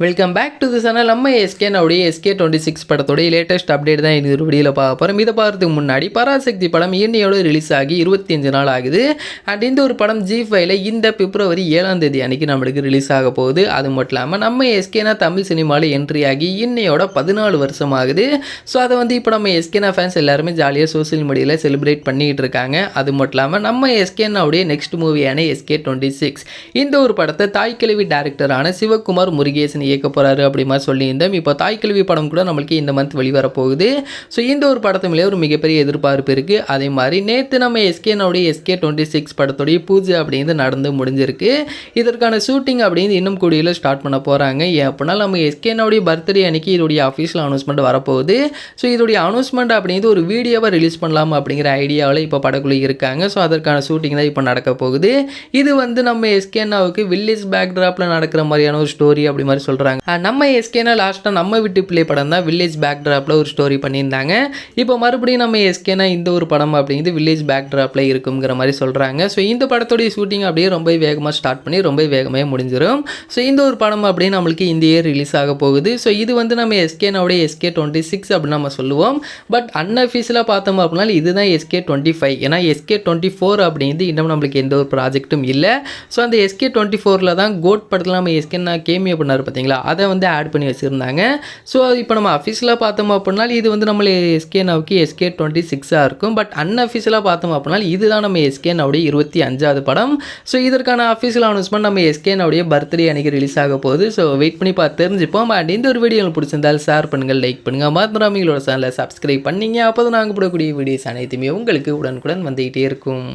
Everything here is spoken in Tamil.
Welcome back to the channel. நம்ம எஸ்கேனுடைய SK26 படத்தோடைய லேட்டஸ்ட் அப்டேட் தான் இந்த வீடியோவில் பார்க்க போகிறோம். இதை பார்க்கறதுக்கு முன்னாடி பராசக்தி படம் இன்னையோட ரிலீஸ் ஆகி 25 நாள் ஆகுது. அண்ட் இந்த ஒரு படம் G5ல இந்த பிப்ரவரி 7ஆம் தேதி அன்றைக்கி நம்மளுக்கு ரிலீஸ் ஆக போகுது. அது மட்டும் இல்லாமல் நம்ம எஸ்கேனா தமிழ் சினிமாவில் என்ட்ரி ஆகி இன்னையோட 14 வருஷம் ஆகுது. ஸோ அதை இப்போ நம்ம எஸ்கேனா ஃபேன்ஸ் எல்லாருமே ஜாலியாக சோசியல் மீடியாவில் செலிப்ரேட் பண்ணிக்கிட்டு இருக்காங்க. அது மட்டும் இல்லாமல் நம்ம எஸ்கேனாவுடைய நெக்ஸ்ட் மூவியான SK26 இந்த ஒரு படத்தை தாய்க்கிழவி டேரக்டரான சிவகுமார் முருகேசன் இயக்க போகிறாரு அப்படி மாதிரி சொல்லியிருந்தோம். இப்போ தாய்க்கிழவி படம் கூட நம்மளுக்கு இந்த மந்த் வெளிவர போகுது. ஸோ இந்த ஒரு படத்து மேலே ஒரு மிகப்பெரிய எதிர்பார்ப்பு இருக்குது. அதே மாதிரி நேற்று நம்ம எஸ்கேனுடைய SK26 படத்துடைய பூஜை அப்படிங்கிறது நடந்து முடிஞ்சிருக்கு. இதற்கான ஷூட்டிங் அப்படிங்கிறது இன்னும் கூடியில் ஸ்டார்ட் பண்ண போகிறாங்க. ஏன் அப்படின்னா நம்ம எஸ்கேனுடைய பர்த்டே அன்னைக்கு இதோடைய அஃபீஷியல் அனௌன்ஸ்மெண்ட் வரப்போகுது. ஸோ இதோடைய அனௌன்ஸ்மெண்ட் அப்படிங்கிறது ஒரு வீடியோவை ரிலீஸ் பண்ணலாம் அப்படிங்கிற ஐடியாவில் இப்போ படக்குள்ளே இருக்காங்க. ஸோ அதற்கான ஷூட்டிங் தான் இப்போ நடக்க போகுது. இது நம்ம எஸ்கேனாவுக்கு வில்லேஜ் பேக்ட்ராப்பில் நடக்கிற மாதிரியான ஒரு ஸ்டோரி அப்படி மாதிரி சொல்கிறாங்க. நம்ம எஸ்கேனா லாஸ்ட்டாக நம்ம விட்டு பிள்ளை படம் தான் வில்லேஜ் பேக்ட்ராப்பில் ஒரு ஸ்டோரி பண்ணியிருந்தாங்க. இப்போ மறுபடியும் நம்ம எஸ்கேனா இந்த ஒரு படம் அப்படிங்கிறது வில்லேஜ் பேக்ட்ராப்பில் இருக்குங்கிற மாதிரி சொல்கிறாங்க. ஸோ இந்த படத்தோடைய ஷூட்டிங் அப்படியே ரொம்ப வேகமாக ஸ்டார்ட் பண்ணி ரொம்ப வேகமாக முடிஞ்சிடும். ஸோ இந்த ஒரு படம் அப்படியே நம்மளுக்கு இந்த இயர் ரிலீஸ் ஆக போகுது. ஸோ இது நம்ம எஸ்கேனாவுடைய SK26 அப்படின்னு நம்ம சொல்லுவோம். பட் அன்அஃபீஷியலாக பார்த்தோம் அப்படின்னா இதுதான் SK25. ஏன்னா SK24 அப்படிங்கிறது இன்னும் நம்மளுக்கு எந்த ஒரு ப்ராஜெக்ட்டும் இல்லை. ஸோ அந்த SK24ல் தான் கோட் படத்தில் நம்ம எஸ்கேனா கேமியோ பண்ணார் பார்த்தீங்களா, அதை ஆட் பண்ணி வச்சுருந்தாங்க. ஸோ இப்போ நம்ம அஃபீஷியலாக பார்த்தோம் அப்படின்னா இது நம்ம எஸ்கேனாவுக்கு SK26 இருக்கும். பட் அன்அஃபீஷியலாக பார்த்தோம் அப்படின்னா இதுதான் நம்ம எஸ்கேனாவுடைய 25வது படம். ஸோ இதற்கான அஃபீஷியல் அனௌன்ஸ்மெண்ட் நம்ம எஸ்கேனாவுடைய பர்த்டே அன்றைக்கி ரிலீஸ் ஆக போகுது. ஸோ வெயிட் பண்ணி பார்த்து தெரிஞ்சுப்போம். அண்ட் இந்த ஒரு வீடியோ பிடிச்சிருந்தால் ஷேர் பண்ணுங்கள், லைக் பண்ணுங்கள், மறந்துடாம எங்களோட சேனலை சப்ஸ்கிரைப் பண்ணிங்க. அப்போ தான் நாங்கள் போடக்கூடிய வீடியோஸ் அனைத்துமே உங்களுக்கு உடனுக்குடன் வந்துகிட்டே இருக்கும்.